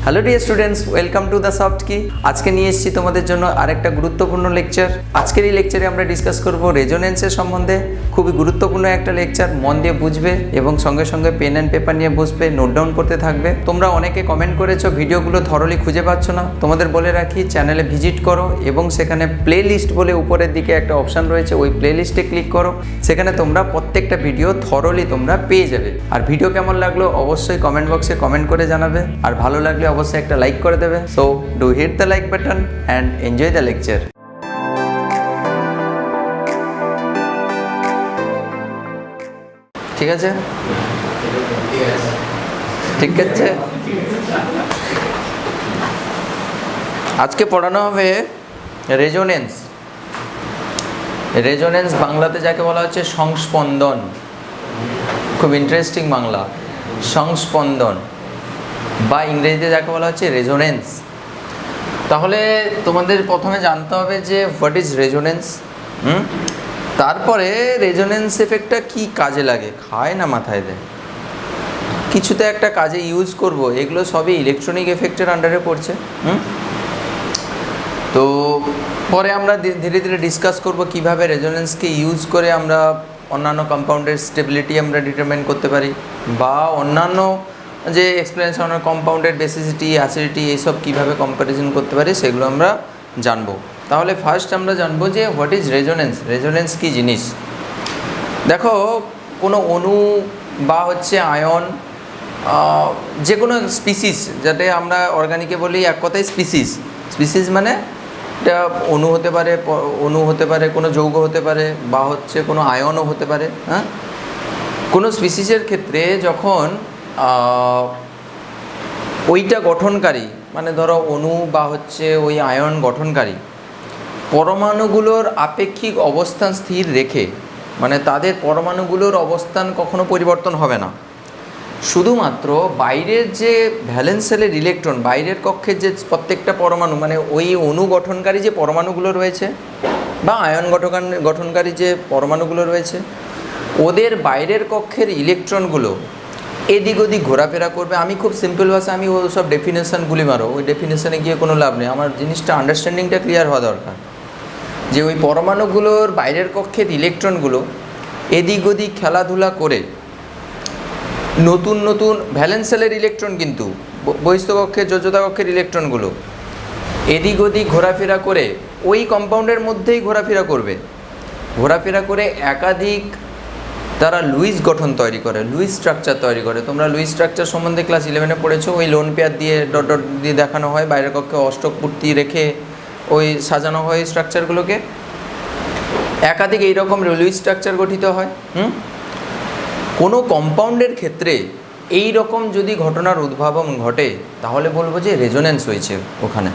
Hello dear students, welcome to the soft কি। আজকে নিয়ে এসেছি তোমাদের জন্য আরেকটা গুরুত্বপূর্ণ লেকচার। আজকের এই লেকচারে আমরা ডিসকাস করব রেজোনেন্সের সম্বন্ধে। খুবই গুরুত্বপূর্ণ একটা লেকচার, মন দিয়ে বুঝবে এবং সঙ্গে সঙ্গে পেন অ্যান্ড পেপার নিয়ে বসবে, নোট ডাউন করতে থাকবে। তোমরা অনেকে কমেন্ট করেছো ভিডিওগুলো থরলি খুঁজে পাচ্ছ না। তোমাদের বলে রাখি, চ্যানেলে ভিজিট করো এবং সেখানে প্লে লিস্ট বলে উপরের দিকে একটা অপশান রয়েছে, ওই প্লে লিস্টে ক্লিক করো। সেখানে তোমরা প্রত্যেকটা ভিডিও থরলি তোমরা পেয়ে যাবে। আর ভিডিও কেমন লাগলো অবশ্যই কমেন্ট বক্সে কমেন্ট করে জানাবে, আর ভালো লাগলে অবশ্যই একটা লাইক করে দেবে। So do hit the like button and enjoy the lecture. ঠিক আছে, ঠিক আছে। আজকে পড়ানো হবে রেজোনেন্স। রেজোনেন্স বাংলাতে যাকে বলা হচ্ছে সংস্পন্দন। খুব ইন্টারেস্টিং বাংলা, সংস্পন্দন, বা ইংরেজিতে যাকে বলা হচ্ছে রেজোনেন্স। তাহলে তোমাদের প্রথমে জানতে হবে যে হোয়াট ইজ রেজোনেন্স। তারপরে রেজোনেন্স এফেক্টটা কি কাজে লাগে, খায় না মাথায় দেয়, কিছুতে একটা কাজে ইউজ করব, এগুলো সবই ইলেকট্রনিক এফেক্টের আন্ডারে পড়ছে। তো পরে আমরা ধীরে ধীরে ডিসকাস করব কিভাবে রেজোনেন্সকে ইউজ করে আমরা অন্যান্য কম্পাউন্ডের স্টেবিলিটি আমরা ডিটারমাইন করতে পারি, বা অন্যান্য যে এক্সপ্লেনেশন কম্পাউন্ডের বেসিসিটি, অ্যাসিডিটি, এইসব কীভাবে কম্প্যারিজন করতে পারি সেগুলো আমরা জানবো। তাহলে ফার্স্ট আমরা জানবো যে হোয়াট ইজ রেজোনেন্স। রেজোনেন্স কী জিনিস? দেখো, কোনো অণু বা হচ্ছে আয়ন, যে কোনো স্পিসিস, যাতে আমরা অর্গানিকে বলি এক কথায় স্পিসিস। স্পিসিস মানে এটা অণু হতে পারে, কোনো যৌগ হতে পারে, বা হচ্ছে কোনো আয়নও হতে পারে। হ্যাঁ, কোনো স্পিসিসের ক্ষেত্রে যখন ওইটা গঠনকারী, মানে ধরো অণু বা হচ্ছে ওই আয়ন গঠনকারী পরমাণুগুলোর আপেক্ষিক অবস্থান স্থির রেখে, মানে তাদের পরমাণুগুলোর অবস্থান কখনো পরিবর্তন হবে না, শুধুমাত্র বাইরের যে ভ্যালেন্স সেলের ইলেকট্রন, বাইরের কক্ষের যে প্রত্যেকটা পরমাণু, মানে ওই অণু গঠনকারী যে পরমাণুগুলো রয়েছে বা আয়ন গঠনকারী যে পরমাণুগুলো রয়েছে, ওদের বাইরের কক্ষের ইলেকট্রনগুলো এদিক ওদিক ঘোরাফেরা করবে। আমি খুব সিম্পল ভাষা, আমি ও সব ডেফিনেশানগুলি মারো, ওই ডেফিনেশানে গিয়ে কোনো লাভ নেই। আমার জিনিসটা আন্ডারস্ট্যান্ডিংটা ক্লিয়ার হওয়া দরকার, যে ওই পরমাণুগুলোর বাইরের কক্ষের ইলেকট্রনগুলো এদিক ওদিক খেলাধুলা করে নতুন নতুন ভ্যালেন্স সেলের ইলেকট্রন, কিন্তু বহিস্থ কক্ষের যোজ্যতা কক্ষের ইলেকট্রনগুলো এদিক ওদিক ঘোরাফেরা করে ওই কম্পাউন্ডের মধ্যেই ঘোরাফেরা করে একাধিক তারা লুইস গঠন তৈরি করে, লুইস স্ট্রাকচার তৈরি করে। তোমরা লুইস স্ট্রাকচার সম্বন্ধে ক্লাস 11-এ পড়েছো। ওই লোন পেয়ার দিয়ে ডট ডট দিয়ে দেখানো হয়, বাইরের কক্ষে অষ্টক পূর্তি রেখে ওই সাজানো হয় স্ট্রাকচারগুলোকে। একাধিক এইরকম লুইস স্ট্রাকচার গঠিত হয়। কোনো কম্পাউন্ডের ক্ষেত্রে এই রকম যদি ঘটনার উদ্ভাবন ঘটে, তাহলে বলবো যে রেজোনেন্স হয়েছে ওখানে।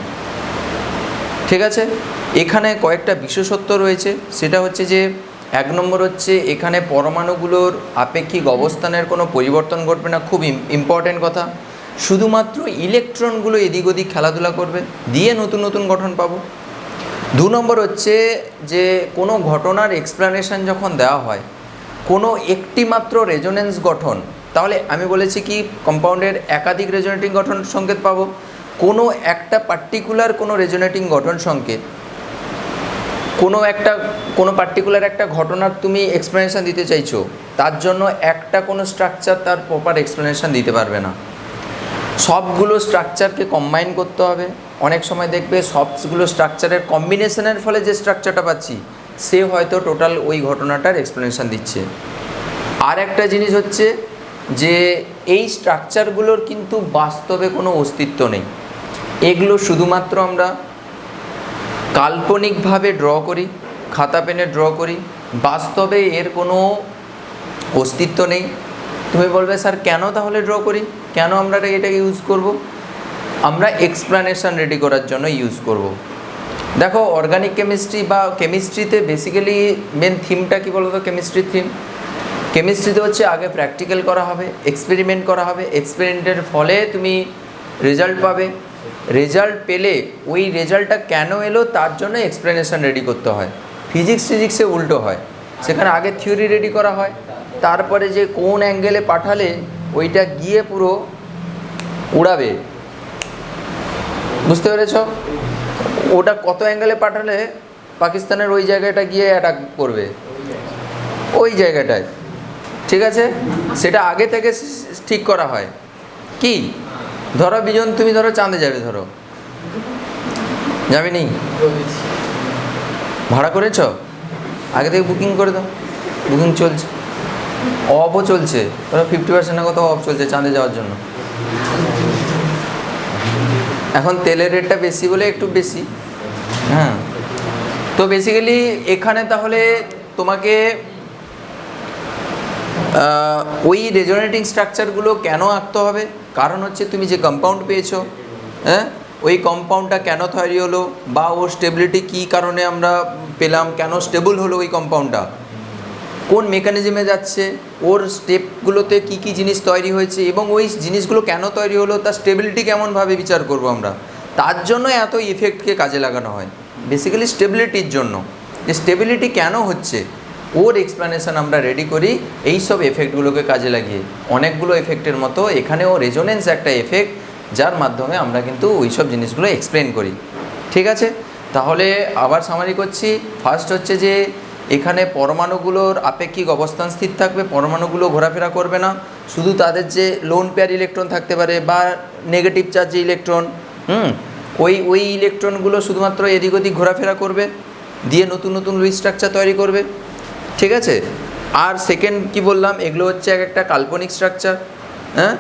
ঠিক আছে, এখানে কয়েকটা বিশেষত্ব রয়েছে। সেটা হচ্ছে যে, এক নম্বর হচ্ছে এখানে পরমাণুগুলোর আপেক্ষিক অবস্থানের কোনো পরিবর্তন ঘটবে না, খুব ইম্পর্টেন্ট কথা। শুধুমাত্র ইলেকট্রনগুলো এদিক ওদিক খেলাধুলা করবে, দিয়ে নতুন নতুন গঠন পাবো। 2 নম্বর হচ্ছে যে কোনো ঘটনার এক্সপ্লানেশন যখন দেওয়া হয়, কোনো একটি মাত্র রেজোনেন্স গঠন, তাহলে আমি বলেছি কি কম্পাউন্ডের একাধিক রেজোনেটিং গঠন সংকেত পাবো। কোনো একটা পার্টিকুলার কোনো রেজোনেটিং গঠন সংকেত, কোনো পার্টিকুলার একটা ঘটনার তুমি এক্সপ্লেনেশান দিতে চাইছো, তার জন্য একটা কোনো স্ট্রাকচার তার প্রপার এক্সপ্লেনেশান দিতে পারবে না। সবগুলো স্ট্রাকচারকে কম্বাইন করতে হবে। অনেক সময় দেখবে সবগুলো স্ট্রাকচারের কম্বিনেশনের ফলে যে স্ট্রাকচারটা পাচ্ছি, সে হয়তো টোটাল ওই ঘটনাটার এক্সপ্লেনেশান দিচ্ছে। আর একটা জিনিস হচ্ছে যে এই স্ট্রাকচারগুলোর কিন্তু বাস্তবে কোনো অস্তিত্ব নেই। এগুলো শুধুমাত্র আমরা কাল্পনিকভাবে ড্র করি, খাতা পেনে ড্র করি, বাস্তবে এর কোনো অস্তিত্ব নেই। তুমি বলবে স্যার কেন তাহলে ড্র করি, কেন আমরা এটাকে ইউজ করব? আমরা এক্সপ্লানেশান রেডি করার জন্য ইউজ করব। দেখো, অর্গানিক কেমিস্ট্রি বা কেমিস্ট্রিতে বেসিক্যালি মেন থিমটা কী বলো তো? কেমিস্ট্রির থিম, কেমিস্ট্রিতে হচ্ছে আগে প্র্যাকটিক্যাল করা হবে, এক্সপেরিমেন্ট করা হবে, এক্সপেরিমেন্টের ফলে তুমি রেজাল্ট পাবে। রেজাল্ট পেলে ওই রেজাল্টটা কেন এলো তার জন্য এক্সপ্লেনেশান রেডি করতে হয়। ফিজিক্সে উল্টো হয়, সেখানে আগে থিওরি রেডি করা হয়, তারপরে যে কোন অ্যাঙ্গেলে পাঠালে ওইটা গিয়ে পুরো উড়াবে বুঝতে পেরেছ? ওটা কত অ্যাঙ্গেলে পাঠালে পাকিস্তানের ওই জায়গাটা গিয়ে অ্যাটাক করবে, ওই জায়গাটায়, ঠিক আছে? সেটা আগে থেকে ঠিক করা হয়। কি ধরো বিজন, তুমি ধরো চাঁদে যাবে, ধরো যাবে নি, ভাড়া করেছ, আগে থেকে বুকিং করে দাও, বুকিং চলছে, অফও চলছে, 50%-এর কথা অফ চলছে চাঁদে যাওয়ার জন্য। এখন তেলের রেটটা বেশি বলে একটু বেশি, হ্যাঁ। তো বেসিক্যালি এখানে তাহলে তোমাকে ওই রেজোনেটিং স্ট্রাকচারগুলো কেন আঁকতে হবে? কারণ হচ্ছে তুমি যে কম্পাউন্ড পেয়েছো, হ্যাঁ, ওই কম্পাউন্ডটা কেন তৈরি হলো, বা ওর স্টেবিলিটি কী কারণে আমরা পেলাম, কেন স্টেবল হলো ওই কম্পাউন্ডটা, কোন মেকানিজমে যাচ্ছে, ওর স্টেপগুলোতে কী কী জিনিস তৈরি হয়েছে, এবং ওই জিনিসগুলো কেন তৈরি হলো, তার স্টেবিলিটি কেমনভাবে বিচার করব আমরা। তার জন্য এত ইফেক্টকে কাজে লাগানো হয়, বেসিক্যালি স্টেবিলিটির জন্য। যে স্টেবিলিটি কেন হচ্ছে ওর এক্সপ্লেনেশন আমরা রেডি করি এই সব এফেক্টগুলোকে কাজে লাগিয়ে। অনেকগুলো এফেক্টের মতো এখানেও রেজোনেন্স একটা এফেক্ট, যার মাধ্যমে আমরা কিন্তু ওই সব জিনিসগুলো এক্সপ্লেন করি, ঠিক আছে? তাহলে আবার সামারি করছি। ফার্স্ট হচ্ছে যে এখানে পরমাণুগুলোর আপেক্ষিক অবস্থান স্থির থাকবে, পরমাণুগুলো ঘোরাফেরা করবে না, শুধু তাদের যে লোন পেয়ার ইলেকট্রন থাকতে পারে বা নেগেটিভ চার্জ যে ইলেকট্রন, ওই ইলেকট্রনগুলো শুধুমাত্র এদিক ওদিক ঘোরাফেরা করবে, দিয়ে নতুন নতুন লুইস স্ট্রাকচার তৈরি করবে, ঠিক আছে? আর সেকেন্ড কি বললাম, এগুলো হচ্ছে একটা কাল্পনিক স্ট্রাকচার, হ্যাঁ।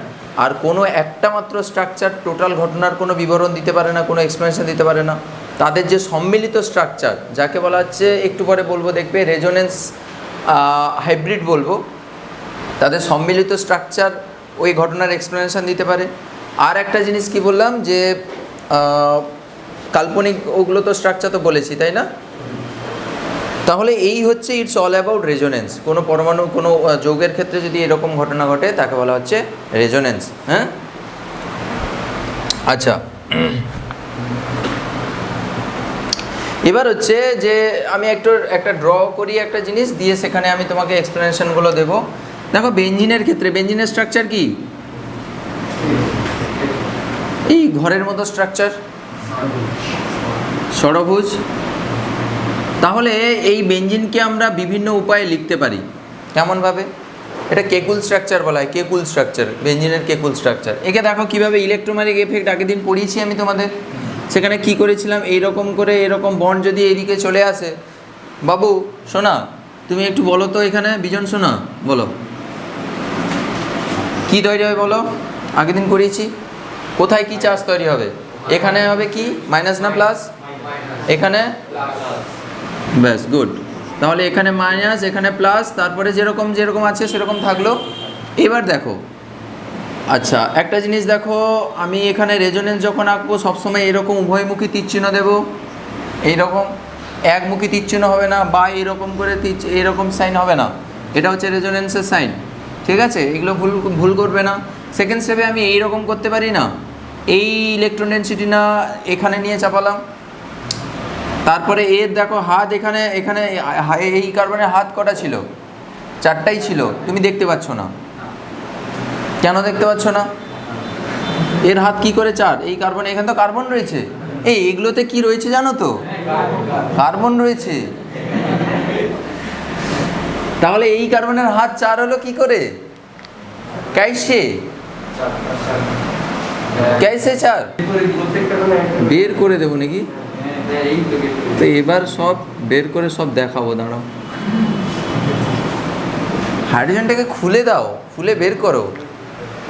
আর কোনো একটা মাত্র স্ট্রাকচার টোটাল ঘটনার কোনো বিবরণ দিতে পারে না, কোনো এক্সপ্লেনেশন দিতে পারে না। তাদের যে সম্মিলিত স্ট্রাকচার, যাকে বলা হচ্ছে, একটু পরে বলবো দেখবে, রেজোনেন্স হাইব্রিড বলবো, তাদের সম্মিলিত স্ট্রাকচার ওই ঘটনার এক্সপ্লেনেশন দিতে পারে। আর একটা জিনিস কি বললাম, যে কাল্পনিক, ওগুলো তো স্ট্রাকচার তো বলেছি, তাই না? তাহলে এই হচ্ছে ইটস অল অ্যাবাউট রেজোনেন্স। কোনো পরমাণু, কোনো যৌগের ক্ষেত্রে যদি এরকম ঘটনা ঘটে তাকে বলা হচ্ছে রেজোনেন্স, হ্যাঁ। আচ্ছা, এবার হচ্ছে যে আমি একটা ড্র করি একটা জিনিস দিয়ে, সেখানে আমি তোমাকে এক্সপ্লেনেশনগুলো দেবো। দেখো বেঞ্জিনের ক্ষেত্রে, বেঞ্জিনের স্ট্রাকচার কি? এই ঘরের মতো স্ট্রাকচার, ষড়ভুজ। তাহলে এই বেঞ্জিনকে আমরা বিভিন্ন উপায়ে লিখতে পারি। কেমনভাবে? এটা কেকুল স্ট্রাকচার বলা হয়, কেকুল স্ট্রাকচার, বেঞ্জিনের কেকুল স্ট্রাকচার। একে দেখো কীভাবে ইলেকট্রোম্যাগনেটিক এফেক্ট আগের দিন পড়িয়েছি আমি তোমাদের। সেখানে কি করেছিলাম, এইরকম করে এরকম বন্ড যদি এইদিকে চলে আসে, বাবু শোনা, তুমি একটু বলো তো এখানে, বিজন শোনা, বলো কি তৈরি হবে বলো? আগের দিন করিয়েছি, কোথায় কি চার্জ তৈরি হবে? এখানে হবে কি, মাইনাস না প্লাস? এখানে ব্যাস, গুড। তাহলে এখানে মাইনাস, এখানে প্লাস, তারপরে যেরকম আছে সেরকম থাকলো। এবার দেখো, আচ্ছা একটা জিনিস দেখো, আমি এখানে রেজোনেন্স যখন আঁকবো সবসময় এরকম উভয়মুখী তীরচিহ্ন দেবো, এইরকম একমুখী তীরচিহ্ন হবে না, বা এরকম করে এরকম সাইন হবে না, এটা হচ্ছে রেজোনেন্সের সাইন, ঠিক আছে? এগুলো ভুল করবে না। সেকেন্ড স্টেপে আমি এইরকম করতে পারি না, এই ইলেকট্রন ডেনসিটি না এখানে নিয়ে চাপালাম, তারপরে এর দেখো হাত এখানে এই কার্বনের হাত কটা ছিল? 4টাই ছিল, তুমি দেখতে পাচ্ছ না। কেন দেখতে পাচ্ছ না? এর হাত কি করে 4? এই কার্বন, এখানে তো কার্বন রয়েছে। এগুলোতে কি রয়েছে জানো তো? কার্বন রয়েছে। তাহলে এই কার্বনের হাত 4 হলো কি করে? कैसे 4 বের করে দেবো নাকি? তো এবার সব বের করে সব দেখাবো, দাঁড়াও। হাইড্রোজেনটাকে খুলে দাও, খুলে বের করো।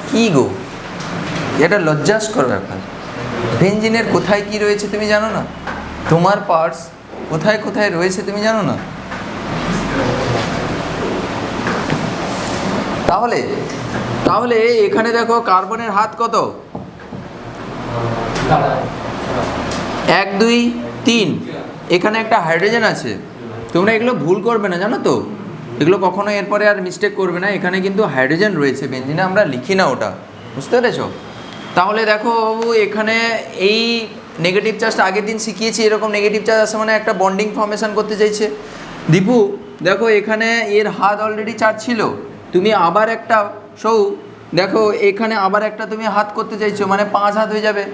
কি গো, এটা লজ্জাস্কর ব্যাপার। বেঞ্জিনের কোথায় কি রয়েছে তুমি জানো না? তোমার পার্টস কোথায় কোথায় রয়েছে তুমি জানো না? তাহলে এখানে দেখো কার্বনের হাত কত? 1 2 3। এখানে একটা হাইড্রোজেন আছে। তোমরা এগুলো ভুল করবে না জানো তো, এগুলো কখনো এরপরে আর মিস্টেক করবে না। এখানে কিন্তু হাইড্রোজেন রয়েছে, বেঞ্জিনে আমরা লিখি না ওটা, বুঝতে পেরেছো? তাহলে দেখো এখানে এই নেগেটিভ চার্জটা আগের দিন শিখিয়েছি, এরকম নেগেটিভ চার্জ আসে মানে একটা বন্ডিং ফর্মেশন করতে চাইছে। দীপু দেখো এখানে এর হাত অলরেডি 4 ছিল, তুমি আবার একটা দেখো এখানে আবার একটা তুমি হাত করতে চাইছো, মানে 5 হাত হয়ে যাবে।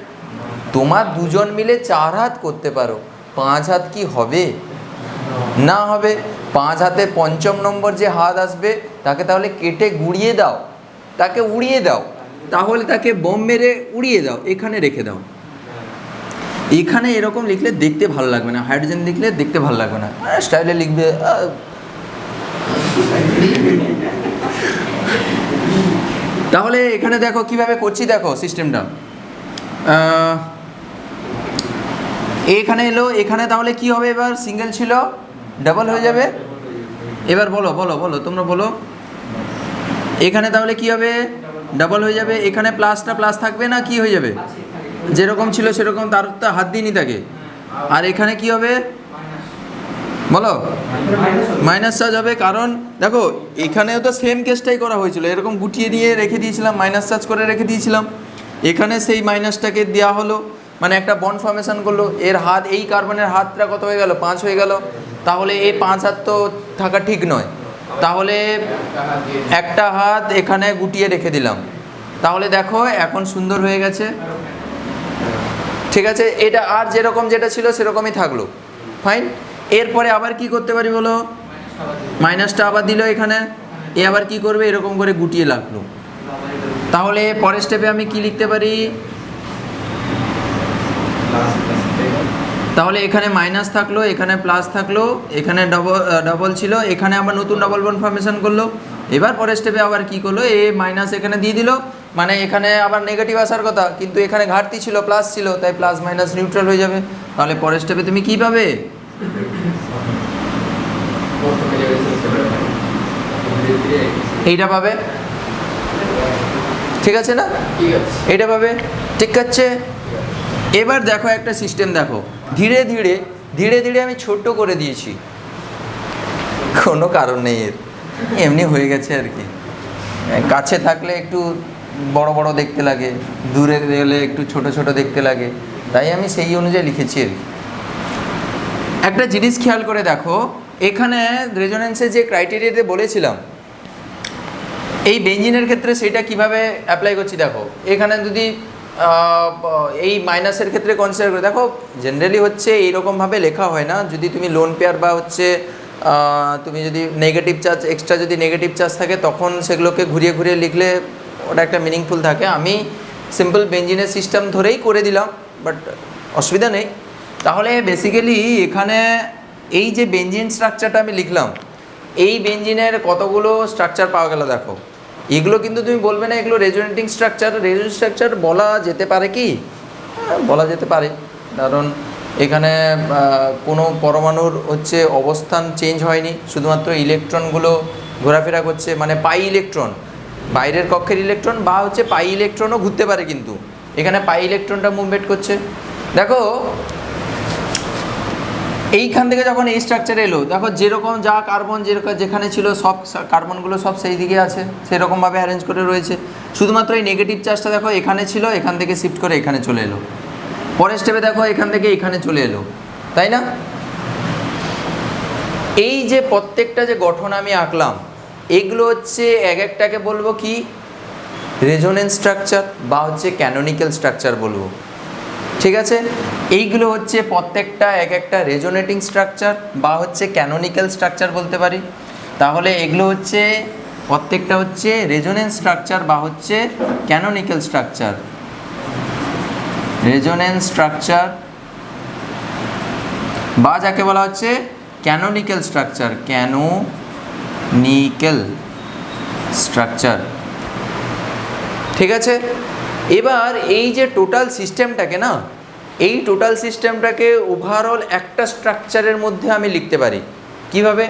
তোমার দুজন মিলে 4 হাত করতে পারো, 5 হাত কি হবে? না হবে। 5 হাতে পঞ্চম নম্বর যে হাত আসবে তাকে তাহলে কেটে গুঁড়িয়ে দাও, তাকে উড়িয়ে দাও, তাহলে তাকে বোম মেরে উড়িয়ে দাও, এখানে রেখে দাও। এখানে এরকম লিখলে দেখতে ভালো লাগবে না, হাইড্রোজেন লিখলে দেখতে ভালো লাগবে না, স্টাইলে লিখবে। তাহলে এখানে দেখো কিভাবে করছি, দেখো সিস্টেমটা। এখানে এলো, এখানে তাহলে কি হবে, এবার সিঙ্গেল ছিল ডাবল হয়ে যাবে। এবার বলো বলো বলো, তোমরা বলো। এখানে তাহলে কি হবে, ডাবল হয়ে যাবে। এখানে প্লাসটা প্লাস থাকবে না, কি হয়ে যাবে, যেরকম ছিল সেরকম, তার তো হাত দিইনি তাকে। আর এখানে কি হবে বলো, মাইনাস চার্জ হবে। কারণ দেখো এখানেও তো সেম কেসটাই করা হয়েছিল, এরকম গুটিয়ে দিয়ে রেখে দিয়েছিলাম, মাইনাস চার্জ করে রেখে দিয়েছিলাম। এখানে সেই মাইনাসটাকে দেওয়া হলো, মানে একটা বন্ড ফর্মেশন করলো। এর হাত, এই কার্বনের হাতটা কত হয়ে গেল, 5 হয়ে গেল। তাহলে এই 5 হাত তো থাকা ঠিক নয়, তাহলে একটা হাত এখানে গুটিয়ে রেখে দিলাম। তাহলে দেখো এখন সুন্দর হয়ে গেছে, ঠিক আছে। এটা আর যেরকম যেটা ছিল সেরকমই থাকলো, ফাইন। এরপরে আবার কি করতে পারি বলো, মাইনাসটা আবার দিল এখানে, এ আবার কি করবে, এরকম করে গুটিয়ে লাগলো। তাহলে পরের স্টেপে আমি কি লিখতে পারি, তাহলে এখানে মাইনাস থাকলো, এখানে প্লাস থাকলো, এখানে ডবল ছিল, এখানে আবার নতুন ডবল বন্ড ফর্মেশন করলো। এবার পরের স্টেপে আবার কি করলো, এ মাইনাস এখানে দিয়ে দিল, মানে এখানে আবার নেগেটিভ আসার কথা, কিন্তু এখানে ঘাটতি ছিল, প্লাস ছিল, তাই প্লাস মাইনাস নিউট্রাল হয়ে যাবে। তাহলে পরের স্টেপে তুমি কি পাবে, এইটা পাবে, ঠিক আছে না, এইটা পাবে, ঠিক আছে। এবার দেখো একটা সিস্টেম, দেখো ধীরে ধীরে ধীরে ধীরে আমি ছোট করে দিয়েছি, কোনো কারণ নেই এর, এমনি হয়ে গেছে আর কি। কাছে থাকলে একটু বড় বড় দেখতে লাগে, দূরে গেলে একটু ছোট ছোট দেখতে লাগে, তাই আমি সেই অনুযায়ী লিখেছি আর কি। একটা জিনিস খেয়াল করে দেখো, এখানে রেজোনেন্সে যে ক্রাইটেরিয়াতে বলেছিলাম এই বেঞ্জিনের ক্ষেত্রে সেটা কিভাবে অ্যাপ্লাই করছি দেখো। এখানে যদি এই মাইনাসের ক্ষেত্রে কনসিডার করে দেখো, জেনারেলি হচ্ছে এইরকমভাবে লেখা হয় না। যদি তুমি লোন পেয়ার বা হচ্ছে তুমি যদি নেগেটিভ চার্জ, এক্সট্রা যদি নেগেটিভ চার্জ থাকে, তখন সেগুলোকে ঘুরিয়ে ঘুরিয়ে লিখলে ওটা একটা মিনিংফুল থাকে। আমি সিম্পল বেঞ্জিনের সিস্টেম ধরেই করে দিলাম, বাট অসুবিধা নেই। তাহলে বেসিক্যালি এখানে এই যে বেঞ্জিন স্ট্রাকচারটা আমি লিখলাম, এই বেঞ্জিনের কতগুলো স্ট্রাকচার পাওয়া গেল দেখো। এগুলো কিন্তু তুমি বলবে না এগুলো রেজোনেটিং স্ট্রাকচার। রেজোনেটিং স্ট্রাকচার বলা যেতে পারে কি, বলা যেতে পারে, কারণ এখানে কোনো পরমাণুর হচ্ছে অবস্থান চেঞ্জ হয়নি, শুধুমাত্র ইলেকট্রনগুলো ঘোরাফেরা করছে, মানে পাই ইলেকট্রন, বাইরের কক্ষের ইলেকট্রন বা হচ্ছে পাই ইলেকট্রনও ঘুরতে পারে, কিন্তু এখানে পাই ইলেকট্রনটা মুভমেন্ট করছে। দেখো এইখান থেকে যখন এই স্ট্রাকচার এলো, দেখো যেরকম যা কার্বন যেখানে ছিল সব কার্বনগুলো সব সেই দিকে আছে, সেরকমভাবে অ্যারেঞ্জ করে রয়েছে। শুধুমাত্র এই নেগেটিভ চার্জটা দেখো এখানে ছিল, এখান থেকে শিফট করে এখানে চলে এলো। পরের স্টেপে দেখো এখান থেকে এখানে চলে এলো, তাই না? এই যে প্রত্যেকটা যে গঠন আমি আঁকলাম, এগুলো হচ্ছে এক একটাকে বলবো কি, রেজোনেন্স স্ট্রাকচার বা হচ্ছে ক্যানোনিক্যাল স্ট্রাকচার বলবো, ঠিক আছে। এইগুলো হচ্ছে প্রত্যেকটা এক একটা রেজোনেটিং স্ট্রাকচার বা হচ্ছে ক্যানোনিক্যাল স্ট্রাকচার বলতে পারি। তাহলে এগুলো হচ্ছে প্রত্যেকটা হচ্ছে রেজোনেন্স স্ট্রাকচার বা হচ্ছে ক্যানোনিক্যাল স্ট্রাকচার। রেজোনেন্স স্ট্রাকচার বা যাকে বলা হচ্ছে ক্যানোনিক্যাল স্ট্রাকচার, ক্যানোনিক্যাল স্ট্রাকচার, ঠিক আছে। এবার এই যে টোটাল সিস্টেমটাকে না, এই টোটাল সিস্টেমটাকে ওভারঅল একটা স্ট্রাকচারের মধ্যে আমি লিখতে পারি কিভাবে।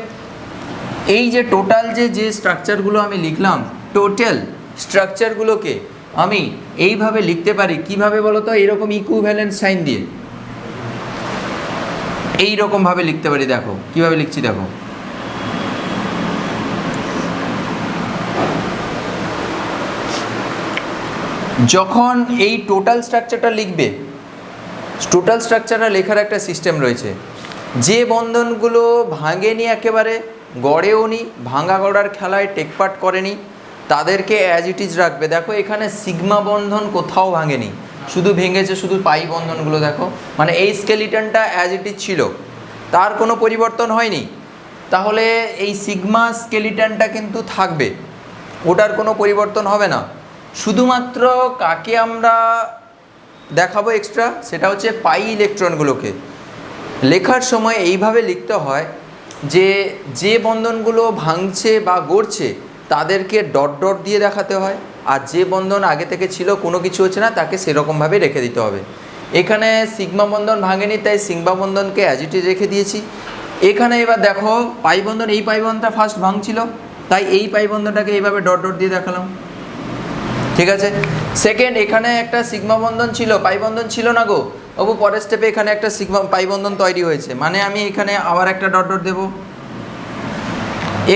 এই যে টোটাল যে স্ট্রাকচারগুলো আমি লিখলাম, টোটাল স্ট্রাকচারগুলোকে আমি এইভাবে লিখতে পারি কিভাবে বলো তো, এইরকম ইকুইভ্যালেন্ট সাইন দিয়ে এইরকমভাবে লিখতে পারি। দেখো কিভাবে লিখছি, দেখো যখন এই টোটাল স্ট্রাকচারটা লিখবে, টোটাল স্ট্রাকচারটা লেখার একটা সিস্টেম রয়েছে। যে বন্ধনগুলো ভাঙেনি, একেবারে গড়েও নি, ভাঙা গড়ার খেলায় টেক পার্ট করেনি, তাদেরকে অ্যাজ ইট ইজ রাখবে। দেখো এখানে সিগমা বন্ধন কোথাও ভাঙেনি, শুধু ভেঙেছে, শুধু পাই বন্ধনগুলো দেখো, মানে এই স্কেলিটনটা অ্যাজ ইট ইজ ছিল, তার কোনো পরিবর্তন হয়নি। তাহলে এই সিগমা স্কেলিটনটা কিন্তু থাকবে, ওটার কোনো পরিবর্তন হবে না। শুধুমাত্র কাকে আমরা দেখাবো এক্সট্রা, সেটা হচ্ছে পাই ইলেকট্রনগুলোকে। লেখার সময় এইভাবে লিখতে হয় যে যে বন্ধনগুলো ভাঙছে বা গড়ছে তাদেরকে ডট ডট দিয়ে দেখাতে হয়, আর যে বন্ধন আগে থেকে ছিল কোনো কিছু হচ্ছে না তাকে সেরকমভাবে রেখে দিতে হবে। এখানে সিগমা বন্ধন ভাঙেনি, তাই সিগমা বন্ধনকে অ্যাজ ইট ইজ রেখে দিয়েছি। এখানে এবার দেখো পাই বন্ধন, এই পাই বন্ধনটা ফার্স্ট ভাঙছিল, তাই এই পাই বন্ধনটাকে এইভাবে ডট ডট দিয়ে দেখালাম, ঠিক আছে। সেকেন্ড, এখানে একটা সিগমা বন্ধন ছিল, পাই বন্ধন ছিল না গো বাবু, পরের স্টেপে এখানে একটা সিগমা পাই বন্ধন তৈরি হয়েছে, মানে আমি এখানে আবার একটা ডট ডট দেবো।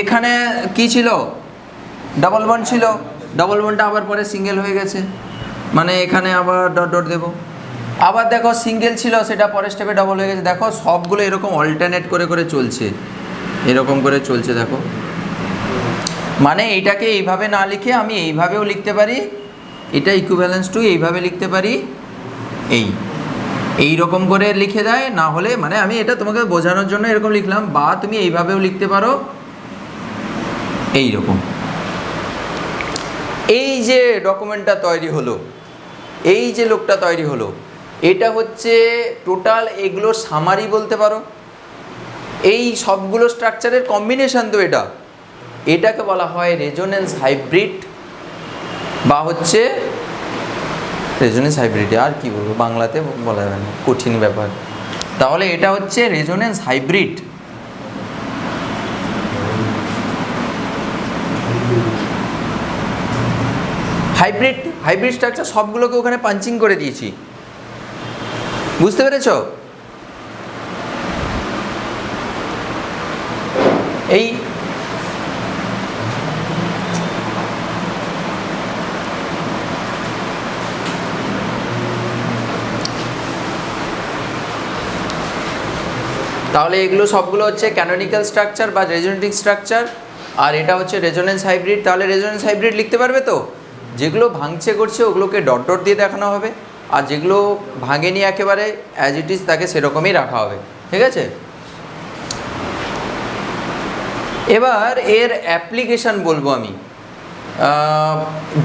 এখানে কি ছিল, ডাবল বন্ড ছিল, ডাবল বন্ডটা আবার পরে সিঙ্গেল হয়ে গেছে, মানে এখানে আবার ডট ডট দেবো। আবার দেখো সিঙ্গেল ছিল, সেটা পরের স্টেপে ডবল হয়ে গেছে। দেখো সবগুলো এরকম অল্টারনেট করে করে চলছে, এরকম করে চলছে দেখো। মানে এইটাকে এইভাবে না লিখে আমি এইভাবেও লিখতে পারি, এটা ইকুইভ্যালেন্স টু এইভাবে লিখতে পারি, এই রকম করে লিখে দেয়। না হলে মানে আমি এটা তোমাকে বোঝানোর জন্য এরকম লিখলাম, বা তুমি এইভাবেও লিখতে পারো এই রকম। এই যে ডকুমেন্টটা তৈরি হলো, এই যে লোকটা তৈরি হলো, এটা হচ্ছে টোটাল এগুলোর সামারি বলতে পারো। এই সবগুলো স্ট্রাকচারের কম্বিনেশন তো এটাকে বলা হয় রেজোনেন্স হাইব্রিড, বা হচ্ছে রেজোনেন্স হাইব্রিড, আর কি বলবো বাংলাতে বলা যাবে না, কঠিন ব্যাপার। তাহলে এটা হচ্ছে রেজোনেন্স হাইব্রিড। হাইব্রিড স্ট্রাকচার সবগুলোকে ওখানে পাঞ্চিং করে দিয়েছি, বুঝতে পেরেছো? এই তাহলে এগুলো সবগুলো হচ্ছে ক্যানোনিক্যাল স্ট্রাকচার বা রেজোনেটিং স্ট্রাকচার, আর এটা হচ্ছে রেজোনেন্স হাইব্রিড। তাহলে রেজোনেন্স হাইব্রিড লিখতে পারবে তো, যেগুলো ভাঙছে করছে ওগুলোকে ডট ডট দিয়ে দেখানো হবে, আর যেগুলো ভাঙেনি একেবারে অ্যাজ ইট ইজ তাকে সেরকমই রাখা হবে, ঠিক আছে। এবার এর অ্যাপ্লিকেশান বলবো আমি।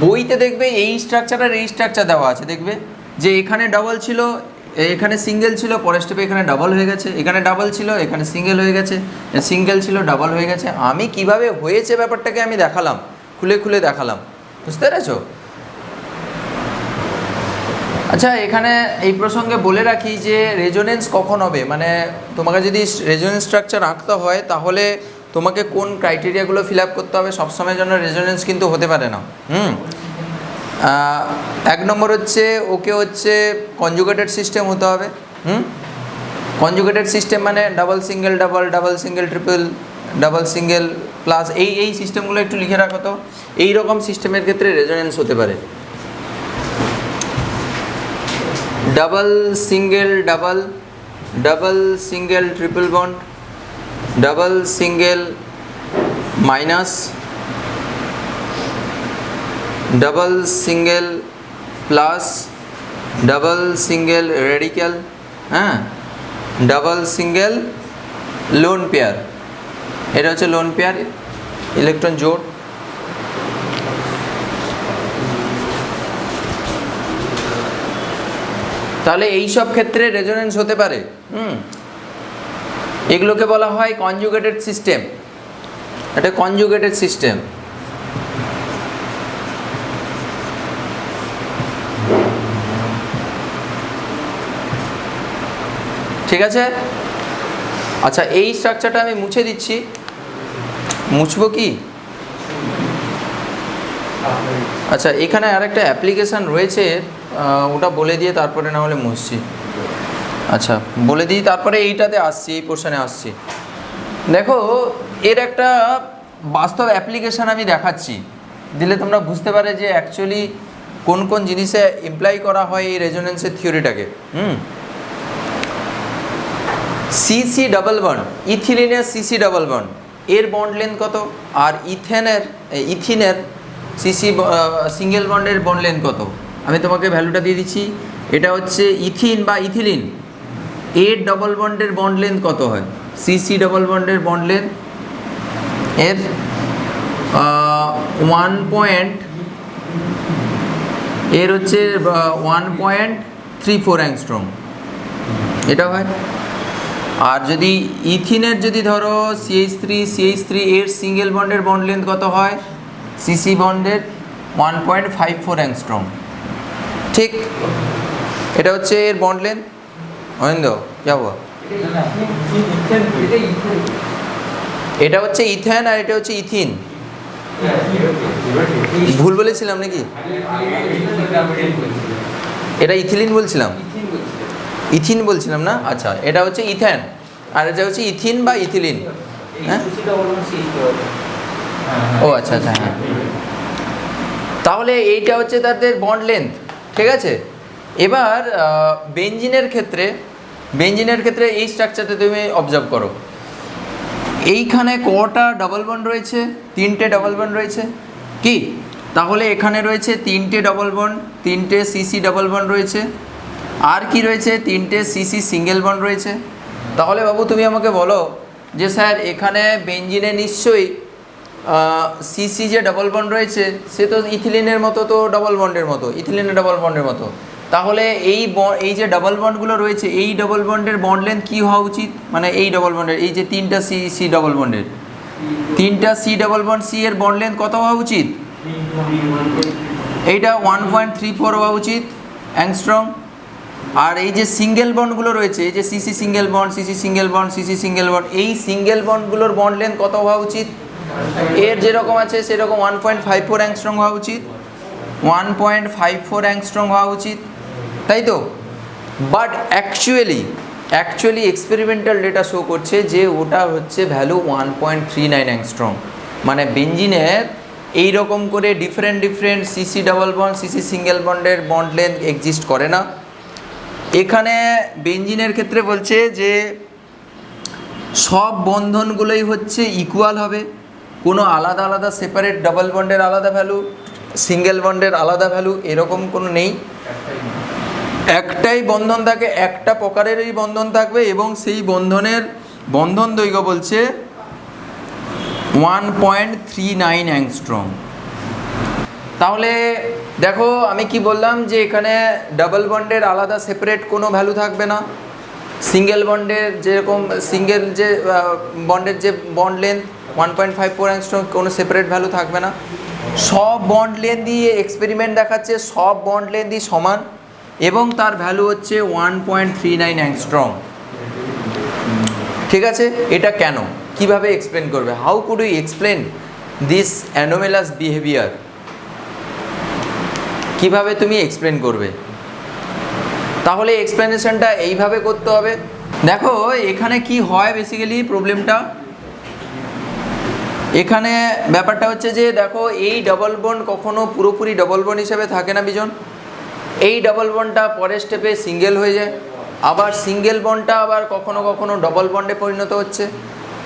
বইতে দেখবে এই স্ট্রাকচার আর এই স্ট্রাকচার দেওয়া আছে, দেখবে যে এখানে ডাবল ছিল, এখানে সিঙ্গেল ছিল, পরের স্টেপে এখানে ডাবল হয়ে গেছে, এখানে ডাবল ছিল, এখানে সিঙ্গেল হয়ে গেছে, সিঙ্গেল ছিল, ডাবল হয়ে গেছে। আমি কিভাবে হয়েছে ব্যাপারটাকে আমি দেখালাম, খুলে খুলে দেখালাম, বুঝতে পেরেছো? আচ্ছা, এখানে এই প্রসঙ্গে বলে রাখি যে রেজোনেন্স কখন হবে, মানে তোমাকে যদি রেজোনেন্স স্ট্রাকচার আঁকতে হয় তাহলে তোমাকে কোন ক্রাইটেরিয়াগুলো ফিল আপ করতে হবে। সবসময়ের জন্য রেজোনেন্স কিন্তু হতে পারে না। এক নম্বর হচ্ছে ওকে হচ্ছে কনজুগেটেড সিস্টেম হতে হবে। কনজুগেটেড সিস্টেম মানে double single double, double single triple, double single plus, এই সিস্টেমগুলো একটু লিখে রাখো তো। এই রকম সিস্টেমের ক্ষেত্রে রেজোনেন্স হতে পারে। Double single double, double single triple bond, double single minus, double single plus, double single radical, হ্যাঁ, ডাবল সিঙ্গেল লোন পেয়ার। এটা হচ্ছে লোন পেয়ার ইলেকট্রন জোড়। তাহলে এই সব ক্ষেত্রে রেজোনেন্স হতে পারে। এগুলোকে বলা হয় কনজুগেটেড সিস্টেম। এটা কনজুগেটেড সিস্টেম। ঠিক আছে। আচ্ছা, এই স্ট্রাকচারটা আমি মুছে দিচ্ছি। মুছবো কি? আচ্ছা, এখানে আরেকটা অ্যাপ্লিকেশান রয়েছে, ওটা বলে দিয়ে তারপরে না হলে মুছছি। আচ্ছা, বলে দিই, তারপরে এইটাতে আসছি, এই পোর্শনে আসছি। দেখো, এর একটা বাস্তব অ্যাপ্লিকেশান আমি দেখাচ্ছি, দিলে তোমরা বুঝতে পারে যে অ্যাকচুয়ালি কোন কোন জিনিসে ইমপ্লাই করা হয় এই রেজোনেন্সের থিওরিটাকে। সিসি ডাবল বন্ড, ইথিলিনের সিসি ডাবল বন্ড, এর বন্ড লেন্থ কত, আর ইথিনের সিসি সিঙ্গেল বন্ডের বন্ড লেন্থ কত, আমি তোমাকে ভ্যালুটা দিয়ে দিচ্ছি। এটা হচ্ছে ইথিন বা ইথিলিন, এর ডবল বন্ডের বন্ড লেন্থ কত হয়? সিসি ডবল বন্ডের বন্ড লেন্থ এর 1.34 অ্যাংস্ট্রম এটা হয়। আর যদি ইথিনের যদি ধরো CH3 এর সিঙ্গেল বন্ডের বন্ড লেন্থ কত হয়? সিসি বন্ডের 1.54 অ্যাংস্ট্রম। ঠিক, এটা হচ্ছে এর বন্ড লেন্থ। অনিন্দ যাবো, এটা হচ্ছে ইথেন আর এটা হচ্ছে ইথিন। ভুল বলেছিলাম নাকি? এটা ইথিলিন বলছিলাম, ইথিন বলছিলাম না? আচ্ছা, এটা হচ্ছে ইথেন আর এটা হচ্ছে ইথিন বা ইথিলিন। হ্যাঁ, ও আচ্ছা আচ্ছা, হ্যাঁ। তাহলে এইটা হচ্ছে তাদের বন্ড লেন্থ, ঠিক আছে। এবার বেঞ্জিনের ক্ষেত্রে এই স্ট্রাকচারটা তুমি অবজার্ভ করো। এইখানে কটা ডাবল বন্ড রয়েছে? 3টে ডাবল বন্ড রয়েছে কি? তাহলে এখানে রয়েছে 3টে ডাবল বন্ড, 3টে সিসি ডাবল বন্ড রয়েছে। আর কি রয়েছে? 3টে সিসি সিঙ্গেল বন্ড রয়েছে। তাহলে বাবু তুমি আমাকে বলো যে স্যার এখানে বেঞ্জিনে নিশ্চয়ই সিসি যে ডাবল বন্ড রয়েছে সে তো ইথিলিনের মতো, তো ডাবল বন্ডের মতো, ইথিলিনের ডাবল বন্ডের মতো। তাহলে এই যে ডাবল বন্ডগুলো রয়েছে এই ডাবল বন্ডের বন্ড লেন্থ কী হওয়া উচিত? মানে এই ডাবল বন্ডের এই যে 3টা সি ডাবল বন্ডের 3টা সি ডাবল বন্ড সি এর বন্ড লেন্থ কত হওয়া উচিত? এইটা 1.34 হওয়া উচিত অ্যাংস্ট্রম। আর এই যে সিঙ্গেল বন্ডগুলো রয়েছে, এই যে CC single bond, CC single bond, CC single bond, এই সিঙ্গেল বন্ডগুলোর বন্ড লেন্থ কত হওয়া উচিত? এর যেরকম আছে সেরকম 1.54 অ্যাংস্ট্রম হওয়া উচিত, 1.54 অ্যাংস্ট্রম হওয়া উচিত, তাই তো? But actually experimental data show করছে যে ওটা হচ্ছে ভ্যালু 1.39 অ্যাংস্ট্রম। মানে বেঞ্জিনের এইরকম করে different CC double bond, CC single বন্ডের বন্ড লেন্থ এক্সিস্ট করে না। এখানে বেঞ্জিনের ক্ষেত্রে বলছে যে সব বন্ধনগুলোই হচ্ছে ইকুয়াল হবে, কোনো আলাদা আলাদা সেপারেট ডাবল বন্ডের আলাদা ভ্যালু, সিঙ্গেল বন্ডের আলাদা ভ্যালু এরকম কোনো নেই। একটাই বন্ধন থাকে, একটা প্রকারেরই বন্ধন থাকবে এবং সেই বন্ধন দৈর্ঘ্য বলছে 1.39 অ্যাংস্ট্রম। তাহলে দেখো আমি কি বললাম যে এখানে ডাবল বন্ডের আলাদা সেপারেট কোনো ভ্যালু থাকবে না, সিঙ্গেল বন্ডের যেরকম সিঙ্গেল যে বন্ডের যে বন্ড লেন্থ 1.54 অ্যাংস্ট্রম কোনো সেপারেট ভ্যালু থাকবে না। সব বন্ড লেন্থ দিয়ে এক্সপেরিমেন্ট দেখাচ্ছে সব বন্ড লেন্থই সমান এবং তার ভ্যালু হচ্ছে 1.39 অ্যাংস্ট্রম। ঠিক আছে, এটা কেন, কিভাবে এক্সপ্লেন করবে? How could you explain this anomalous behaviour? কিভাবে তুমি এক্সপ্লেন করবে? তাহলে এক্সপ্লেনেশনটা এইভাবে করতে হবে। দেখো এখানে কি হয় বেসিক্যালি প্রবলেমটা, এখানে ব্যাপারটা হচ্ছে যে দেখো এই ডাবল বন্ড কখনো পুরোপুরি ডাবল বন্ড হিসেবে থাকে না বিজন। এই ডাবল বন্ডটা পরের স্টেপে সিঙ্গেল হয়ে যায়, আবার সিঙ্গেল বন্ডটা আবার কখনো কখনো ডবল বন্ডে পরিণত হচ্ছে।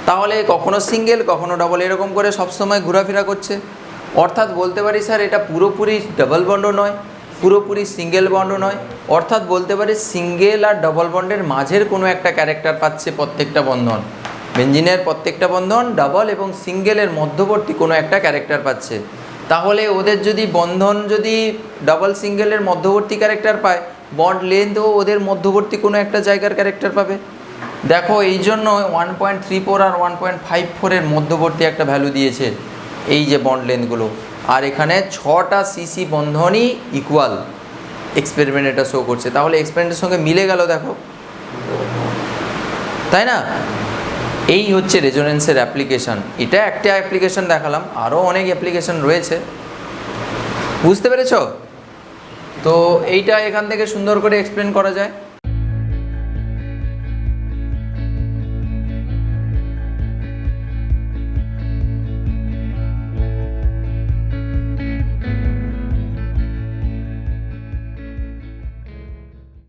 তাহলে কখনো সিঙ্গেল কখনো ডবল এরকম করে সবসময় ঘোরাফেরা করছে। অর্থাৎ বলতে পারি স্যার এটা পুরোপুরি ডাবল বন্ডও নয়, পুরোপুরি সিঙ্গেল বন্ডও নয়। অর্থাৎ বলতে পারি সিঙ্গেল আর ডবল বন্ডের মাঝের কোনো একটা ক্যারেক্টার পাচ্ছে প্রত্যেকটা বন্ধন। বেঞ্জিনের প্রত্যেকটা বন্ধন ডাবল এবং সিঙ্গেলের মধ্যবর্তী কোনো একটা ক্যারেক্টার পাচ্ছে। তাহলে ওদের যদি বন্ধন যদি ডাবল সিঙ্গেলের মধ্যবর্তী ক্যারেক্টার পায়, বন্ড লেন্থও ওদের মধ্যবর্তী কোনো একটা জায়গার ক্যারেক্টার পাবে। দেখো এই জন্য 1.34 আর 1.54 এর মধ্যবর্তী একটা ভ্যালু দিয়েছে এই যে বন্ড লেন্থগুলো। আর এখানে 6টা সিসি বন্ধনই ইকুয়াল এক্সপেরিমেন্ট এটা শো করছে। তাহলে এক্সপেরিমেন্টের সঙ্গে মিলে গেল দেখো, তাই না? এই হচ্ছে রেজোনেন্সের অ্যাপ্লিকেশান। এটা একটা অ্যাপ্লিকেশান দেখালাম, আরও অনেক অ্যাপ্লিকেশান রয়েছে, বুঝতে পেরেছ? তো এইটা এখান থেকে সুন্দর করে এক্সপ্লেন করা যায়।